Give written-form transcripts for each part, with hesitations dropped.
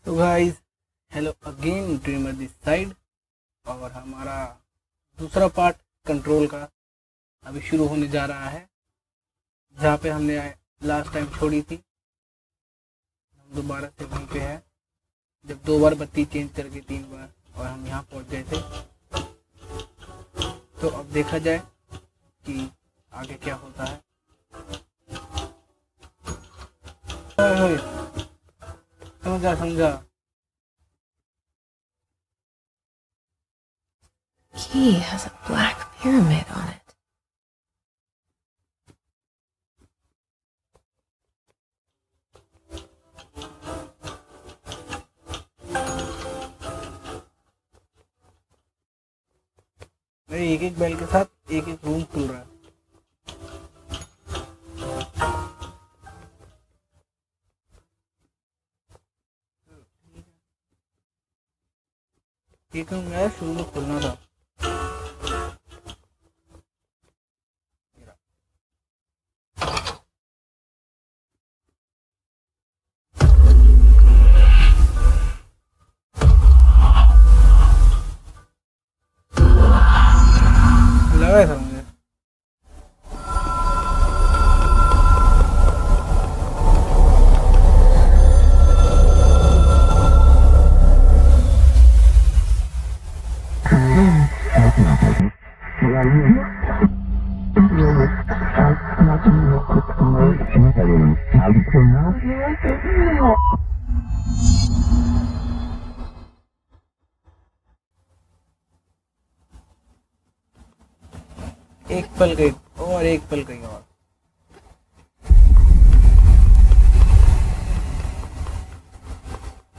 तो guys, hello again, dreamer this side. और हमारा दूसरा पार्ट कंट्रोल का अभी शुरू होने जा रहा है, जहाँ पे हमने लास्ट टाइम छोड़ी थी। हम दोबारा से वहीं पे है, जब 2 बार बत्ती चेंज करके 3 बार और हम यहाँ पहुँच गए थे। तो अब देखा जाए कि आगे क्या होता है। समझा समझा। Key has a black pyramid on it. एक एक बेल के साथ एक एक रूम खुल रहा है। एक रूम यार शुरू में खुलना था। लगा है सर मुझे। एक पल गई और एक पल गई और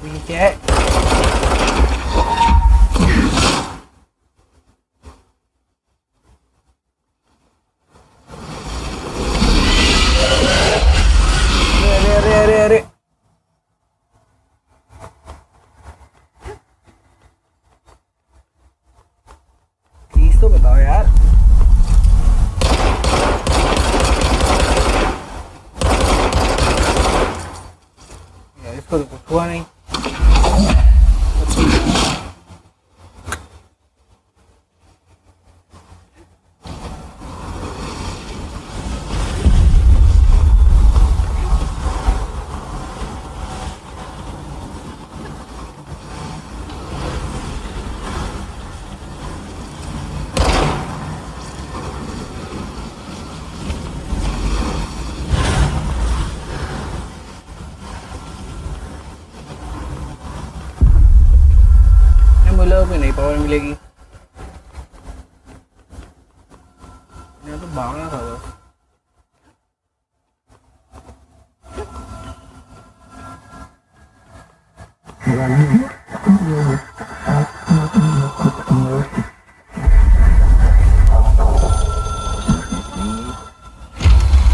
ये क्या है? अरे अरे अरे अरे, प्लीज तो बताओ यार। इसको तो कुछ हुआ नहीं। मुझे भी नहीं पावर मिलेगी, यहाँ तो भागना था बस।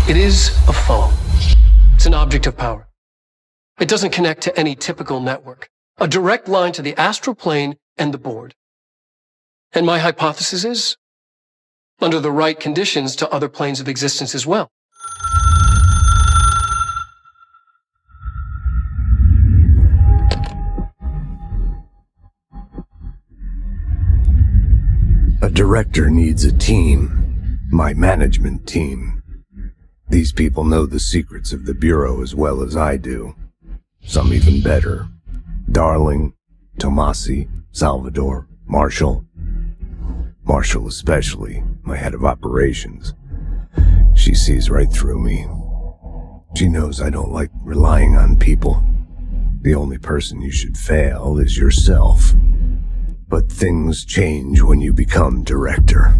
It is a phone. It's an object of power. It doesn't connect to any typical network. A direct line to the astral plane and the board. And my hypothesis is, under the right conditions, to other planes of existence as well. A director needs a team. My management team. These people know the secrets of the Bureau as well as I do. Some even better. Darling, Tomasi, Salvador, Marshall. Marshall especially, my head of operations. She sees right through me. She knows I don't like relying on people. The only person you should fail is yourself. But things change when you become director.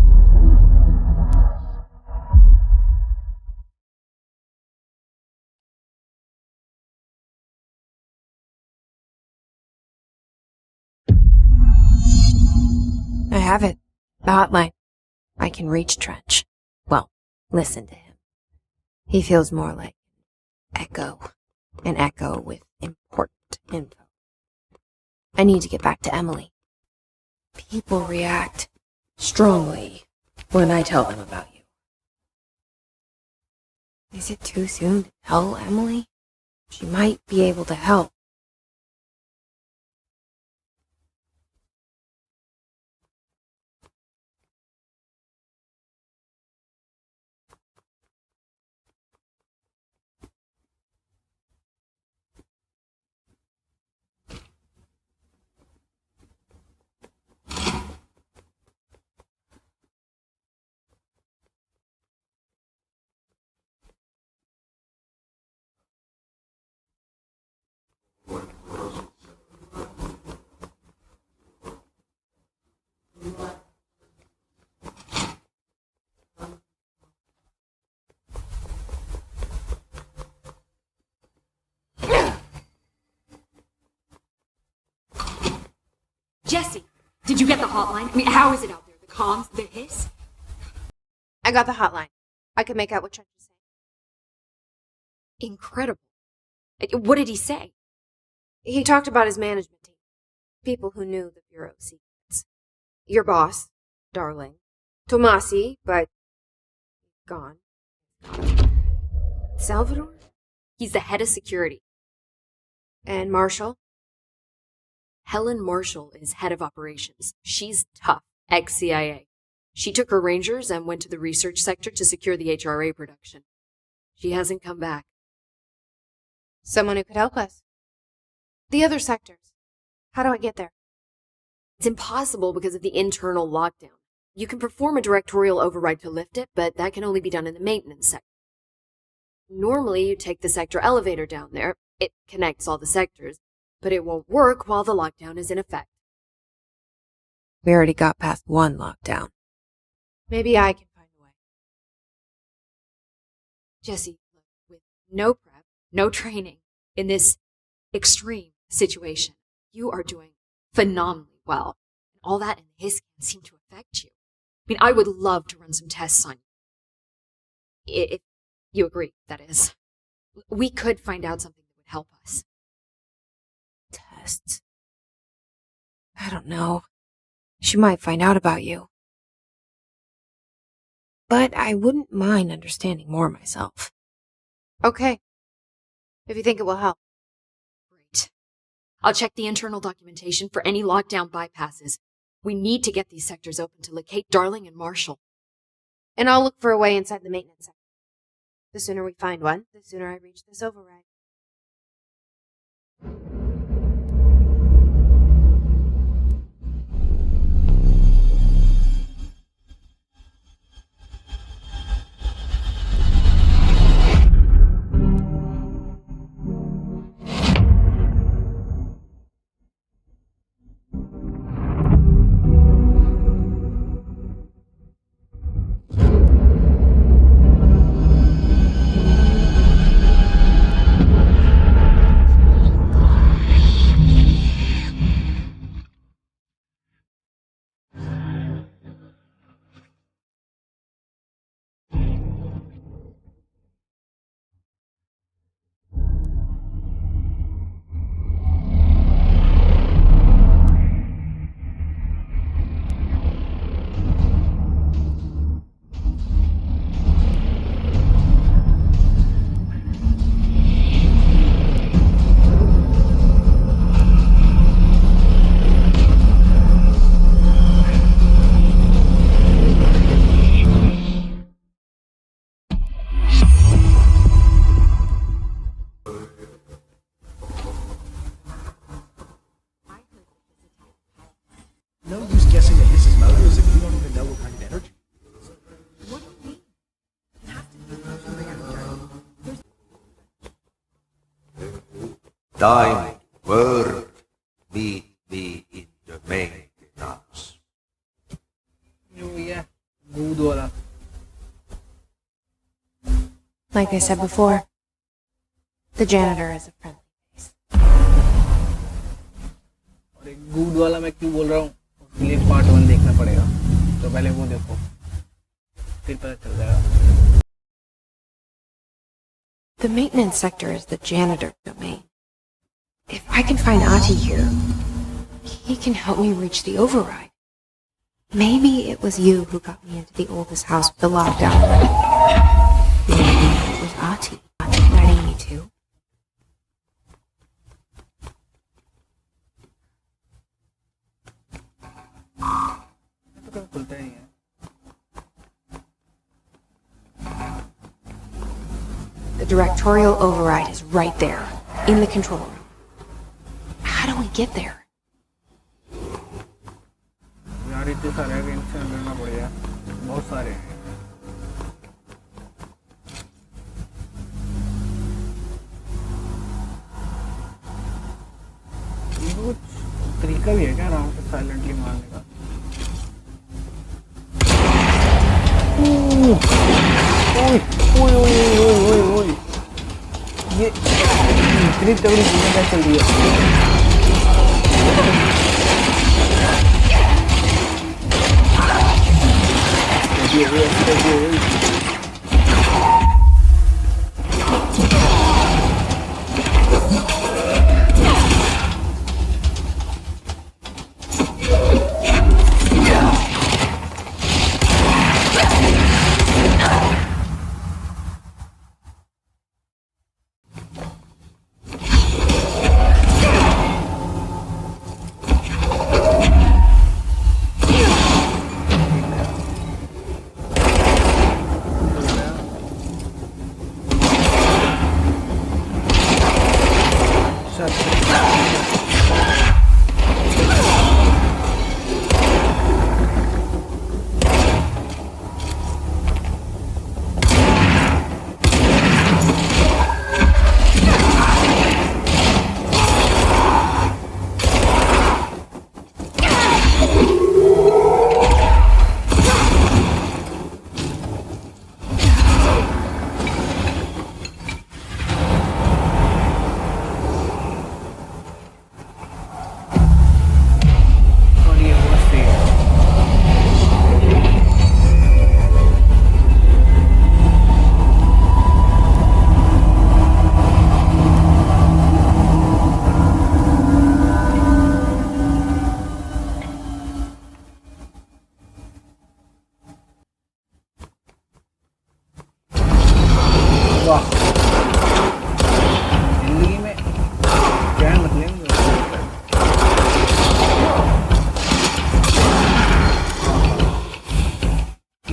I have it. The hotline. I can reach Trench. Well, listen to him. He feels more like Echo. An Echo with important info. I need to get back to Emily. People react strongly when I tell them about you. Is it too soon to tell Emily? She might be able to help. Jesse, did you get the hotline? I mean, how is it out there? The comms, the hiss? I got the hotline. I could make out what Trench was saying. Incredible. What did he say? He talked about his management team. People who knew the Bureau's secrets. Your boss, Darling. Tomasi, but gone. Salvador? He's the head of security. And Marshall? Helen Marshall is head of operations. She's tough, ex-CIA. She took her Rangers and went to the research sector to secure the HRA production. She hasn't come back. Someone who could help us. The other sectors. How do I get there? It's impossible because of the internal lockdown. You can perform a directorial override to lift it, but that can only be done in the maintenance sector. Normally, you take the sector elevator down there. It connects all the sectors, but it won't work while the lockdown is in effect. We already got past one lockdown. Maybe I can find a way. Jesse, look, with no prep, no training, in this extreme situation, you are doing phenomenally well. And all that and his can seem to affect you. I mean, I would love to run some tests on you. If you agree, that is. We could find out something that would help us. Tests? I don't know. She might find out about you. But I wouldn't mind understanding more myself. Okay. If you think it will help. Great. I'll check the internal documentation for any lockdown bypasses. We need to get these sectors open to locate Darling and Marshall. And I'll look for a way inside the maintenance sector. The sooner we find one, the sooner I reach this override. No use guessing at his motives if you don't even know what kind of energy. What do you mean? It has to be Thine word meet me in the maintenance. Yeah, good वाला. Like I said before, the janitor is a friendly face. और एक good वाला मैं क्यों बोल रहा हूँ? उसके लिए part 1 देखना पड़ेगा. तो पहले वो देखो, फिर पता चल जाएगा. The maintenance sector is the janitor domain. If I can find Ati here, he can help me reach the override. Maybe it was you who got me into the oldest house with the lockdown. Maybe it was Ati letting me to. तो कभी खुलता ही नहीं है. The directorial override is right there, in the control room. How do we get there? यार इतने सारे tension लेना पड़ेगा. बहुत सारे हैं. कुछ तरीका भी है क्या आराम से साइलेंटली मारने का? ओए ओए ओए ओए ओए ये इतनी तगड़ी चीजें क्या चल रही है?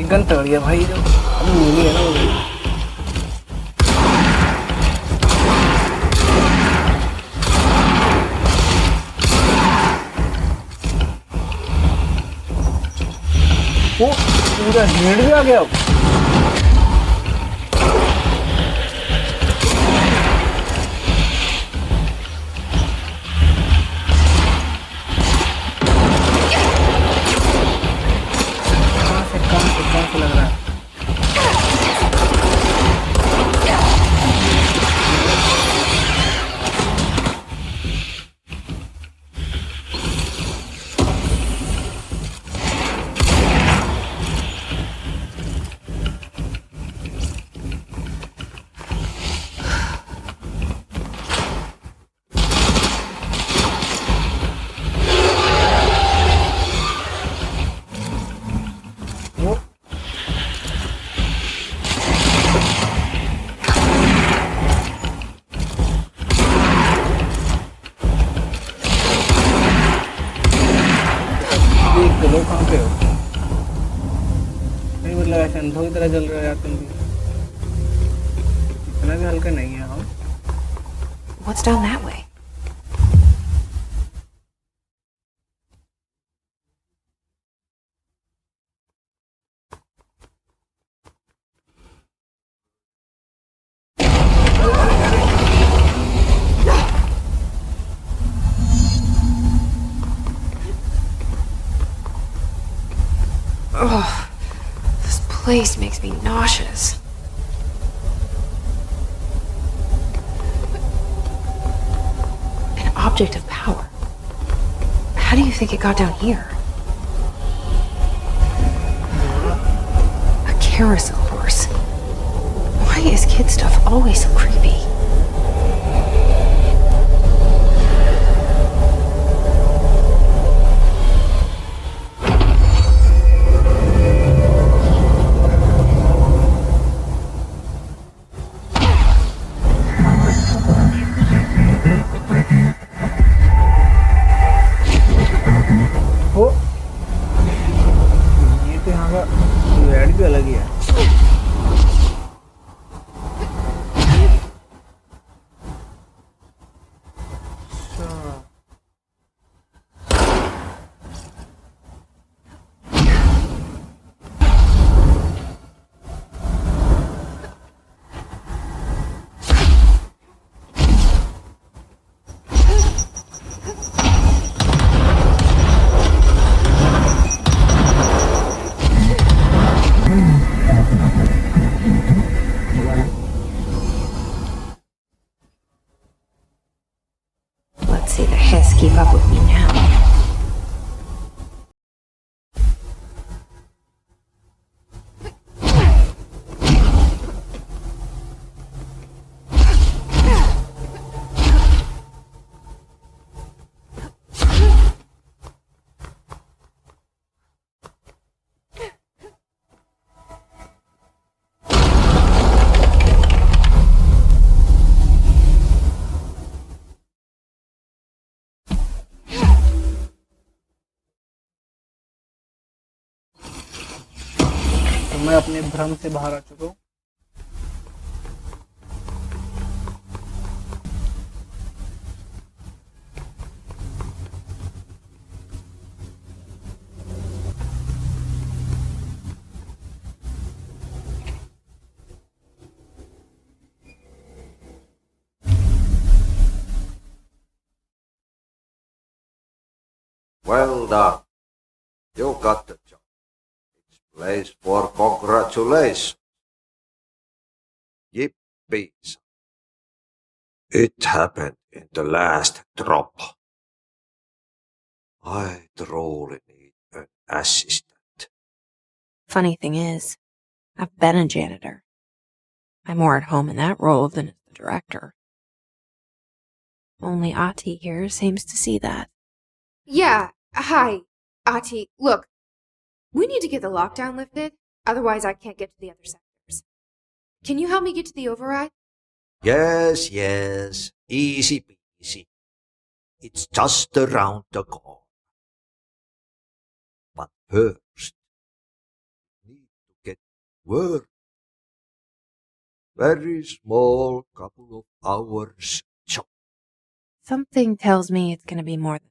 गन तगड़ गया भाई, जो अभी मूवी है ना वो पूरा हेड भी आ गया। कहाँ से लग रहा है? लो कहाँ पे हो? नहीं मतलब ऐसे अंधों की तरह जल रहा है यार तुम भी, इतना भी हल्का नहीं है हम। What's down that way? Oh, this place makes me nauseous. An object of power. How do you think it got down here? A carousel horse. Why is kid stuff always so creepy? भी अलग ही है। Let's see the hiss keep up with me now. मैं अपने भ्रम से बाहर आ चुका हूँ। Well done. You got the job. It's place for congratulations. Yippee. It happened in the last drop. I truly need an assistant. Funny thing is, I've been a janitor. I'm more at home in that role than as the director. Only Ati here seems to see that. Yeah, hi, Ati. Look, we need to get the lockdown lifted, otherwise I can't get to the other sectors. Can you help me get to the override? Yes. Easy peasy. It's just around the corner. But first, we need to get work. Very small couple of hours job. Something tells me it's going to be more than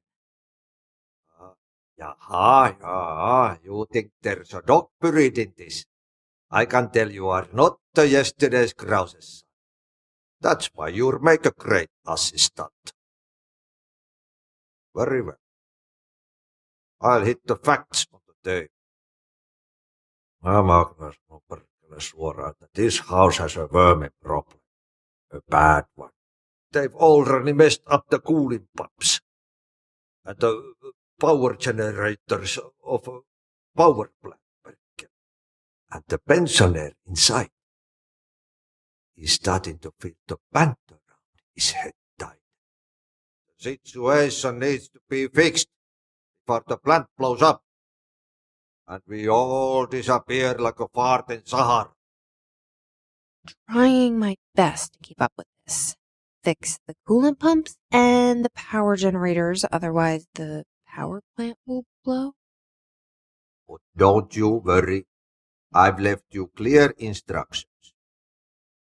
Yeah, you think there's a dog buried in this? I can tell you are not the yesterday's grouses. That's why you'll make a great assistant. Very well. I'll hit the facts on the table. Magnus suoraan, that this house has a vermin problem. A bad one. They've already messed up the cooling pumps. And the power generators of a power plant. And the pensioner inside is starting to feel the band around his head tight. The situation needs to be fixed before the plant blows up. And we all disappear like a fart in Sahara. trying my best to keep up with this. Fix the coolant pumps and the power generators, otherwise the power plant will blow. But don't you worry. I've left you clear instructions.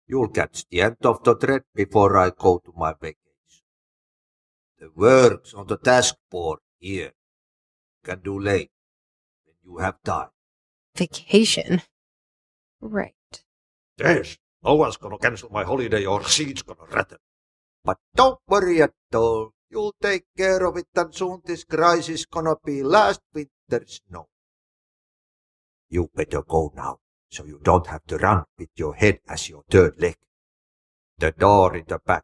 You'll catch the end of the thread before I go to my vacation. The work's on the task board here. You can do late when you have time. Vacation? Right. Yes, no one's gonna cancel my holiday or seat's gonna rattle. But don't worry at all. You'll take care of it, and soon this crisis gonna be last winter's snow. You better go now, so you don't have to run with your head as your third leg. The door in the back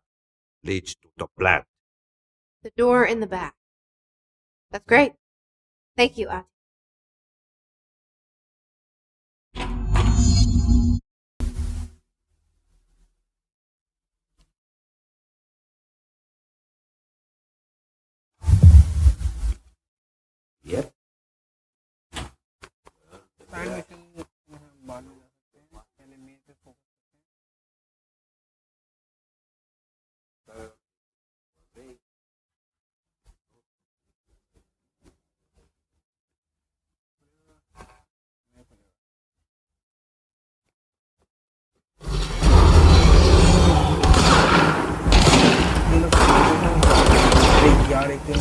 leads to the plant. The door in the back. That's great. Thank you, Ati. Yep. Side mission में हम बाद में जा सकते हैं, पहले main पे focus करते हैं। यार एक दिन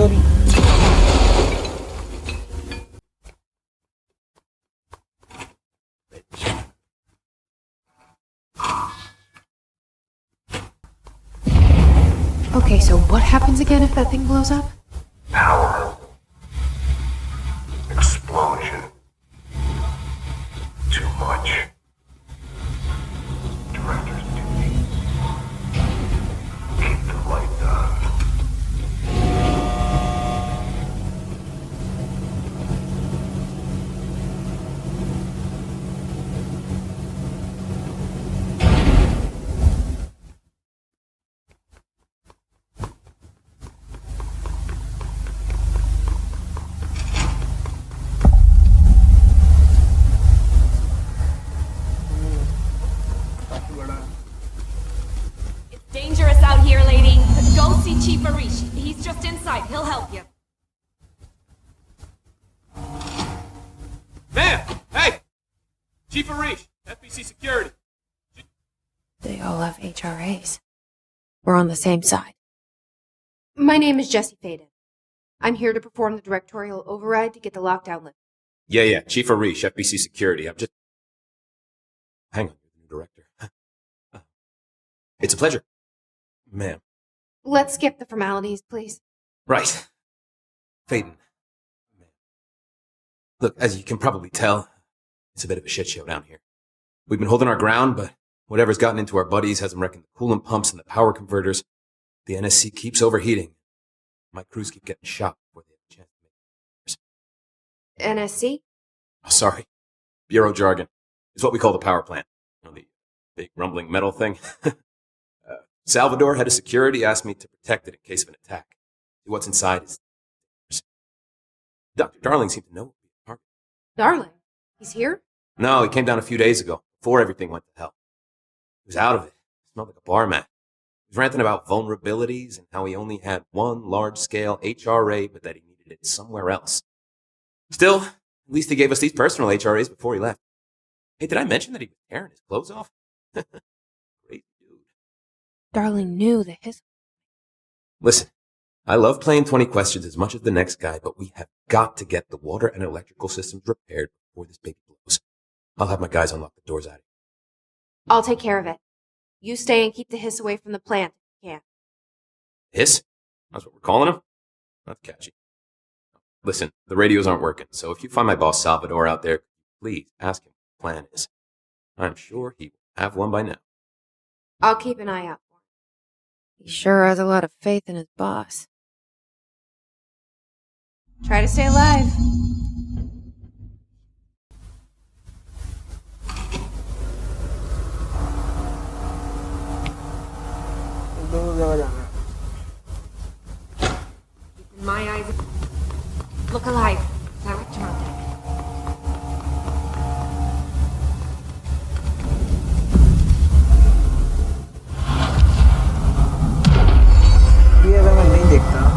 sorry. Okay, so what happens again if that thing blows up? Power. Explosion. Too much. Director's duty. Keep the light on. Chief Arish, FBC Security. They all have HRAs. We're on the same side. My name is Jesse Fadens. I'm here to perform the directorial override to get the lockdown lifted. Yeah, Chief Arish, FBC Security. I'm just... Hang on, new director. It's a pleasure. Ma'am. Let's skip the formalities, please. Right. Faden. Look, as you can probably tell, it's a bit of a shit show down here. We've been holding our ground, but whatever's gotten into our buddies has them wrecking the coolant pumps and the power converters. The NSC keeps overheating. My crews keep getting shot before they have a chance to make NSC? Oh, sorry. Bureau jargon. It's what we call the power plant. You know, the big rumbling metal thing. Salvador, head of security, asked me to protect it in case of an attack. What's inside is... Dr. Darling seemed to know. Darling? He's here? No, he came down a few days ago, before everything went to hell. He was out of it. Smelled like a bar mat. He was ranting about vulnerabilities and how he only had one large-scale HRA, but that he needed it somewhere else. Still, at least he gave us these personal HRAs before he left. Hey, did I mention that he was tearing his clothes off? Great dude. Darling knew the history. Listen, I love playing 20 questions as much as the next guy, but we have got to get the water and electrical systems repaired before this baby blows. I'll have my guys unlock the doors out of here. I'll take care of it. You stay and keep the hiss away from the plant if you can. Hiss? That's what we're calling him? That's catchy. Listen, the radios aren't working, so if you find my boss Salvador out there, please ask him what the plan is. I'm sure he will have one by now. I'll keep an eye out for him. He sure has a lot of faith in his boss. Try to stay alive. दोनों जगह जाना है। Keep my eyes. Look alive. Direct him out there. ये अगर मैं नहीं देखता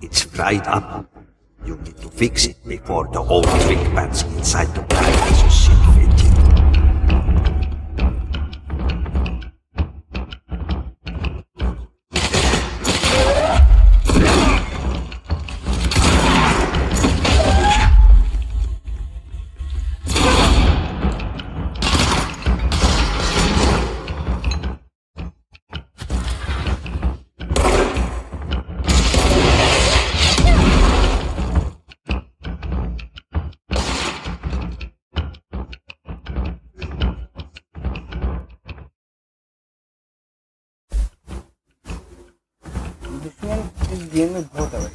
It's right up. you need to fix it before the old trick bats inside the planet shit fit. दुश्मन इस गेम में बहुत है भाई।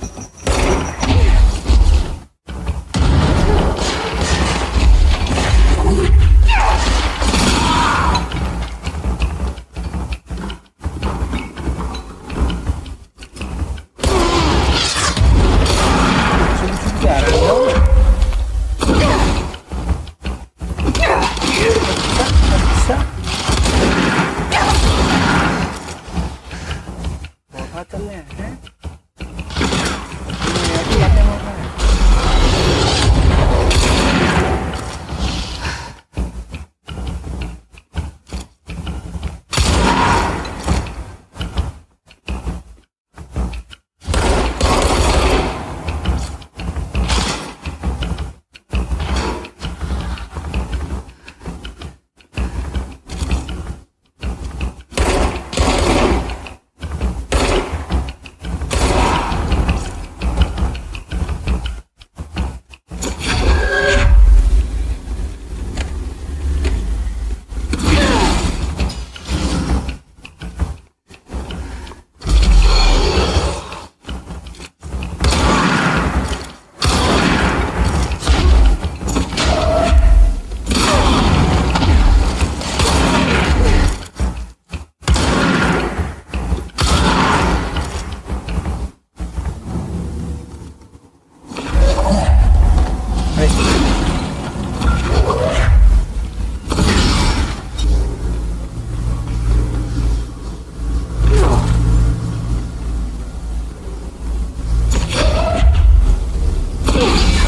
चल रहे हैं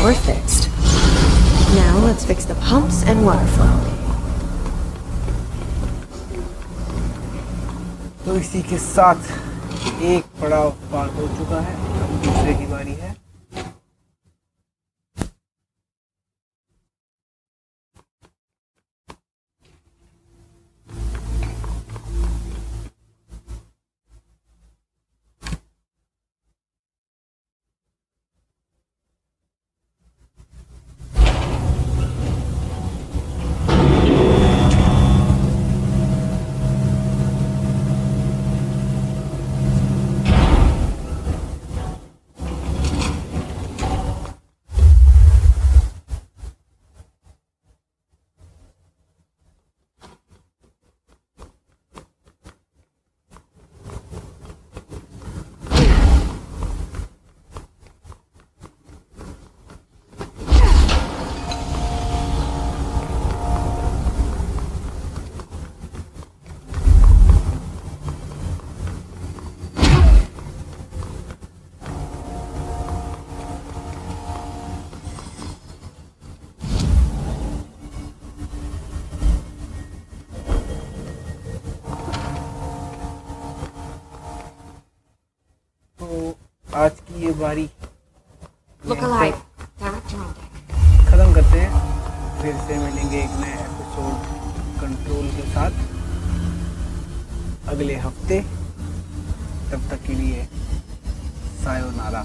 We're fixed. Now let's fix the pumps and water flow. तो इसी के साथ एक पड़ाव पार हो चुका है, अब दूसरे की बारी है। आज की ये बारी Look alive. Director on deck. खत्म करते हैं, फिर से मिलेंगे एक नए एपिसोड कंट्रोल के साथ अगले हफ्ते। तब तक के लिए सायोनारा।